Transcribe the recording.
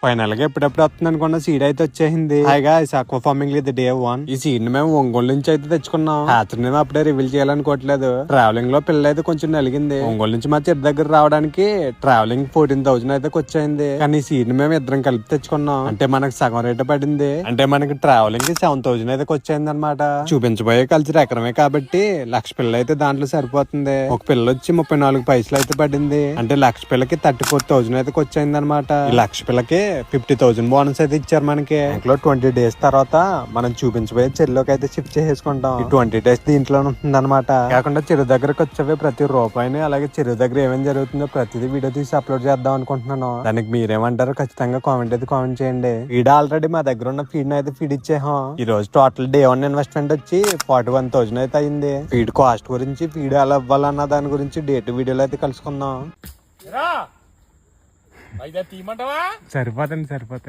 Final గా ఎప్పుడెప్పుడు వస్తుంది అనుకున్న సీడ్ అయితే వచ్చేసింది. హాయిగా ఆక్వా ఫార్మింగ్ ఇది డే 1. ఈ సీడ్ ని మేము ఒంగోలు నుంచి అయితే తెచ్చుకున్నాం. రాత్రి మేము అప్పుడే రివీల్ చేయాలనుకోవట్లేదు. ట్రావెలింగ్ లో పిల్ల అయితే కొంచెం నలిగింది. ఒంగోలు నుంచి మా చెట్టు దగ్గర రావడానికి ట్రావెలింగ్ 14,000 అయితే వచ్చేయింది. కానీ ఈ సీడ్ ని మేము ఇద్దరం కలిపి తెచ్చుకున్నాం. అంటే మనకి సగం రేట్ పడింది. అంటే మనకి ట్రావెలింగ్ కి 7,000 అయితే వచ్చేయింది అనమాట. చూపించబోయే కల్చర్ ఎకరమే కాబట్టి 1,00,000 పిల్ల అయితే దాంట్లో సరిపోతుంది. ఒక పిల్ల వచ్చి 34 పైసలు అయితే పడింది. అంటే 1,00,000 పిల్లకి 34,000 అయితే వచ్చేయింది అనమాట. ఈ 1,00,000 పిల్లకి 50,000 బోనస్ అయితే ఇచ్చారు మనకి. ఇంట్లో 20 డేస్ తర్వాత మనం చూపించబోయే చెరువులోకి అయితే షిఫ్ట్ చేసుకుంటాం. ఈ 20 డేస్ దీంట్లో ఉంటుంది అనమాట. కాకుండా చెరువు దగ్గరకు వచ్చేవి ప్రతి రూపాయిని, అలాగే చెరువు దగ్గర ఏమేమి జరుగుతుందో ప్రతిదీ వీడియో తీసి అప్లోడ్ చేద్దాం అనుకుంటున్నాను. దానికి మీరేమంటారో ఖచ్చితంగా కామెంట్ అయితే కామెంట్ చేయండి. ఫీడ్ ఆల్రెడీ మా దగ్గర ఉన్న ఫీడ్ అయితే ఫీడ్ ఇచ్చేహం. ఈ రోజు టోటల్ డే 1 ఇన్వెస్ట్మెంట్ వచ్చి 41,000 అయితే అయింది. ఫీడ్ కాస్ట్ గురించి, ఫీడ్ ఎలా ఇవ్వాలన్న దాని గురించి డేట్ వీడియోలో అయితే కలుసుకుందాం. సరిపోతాయి.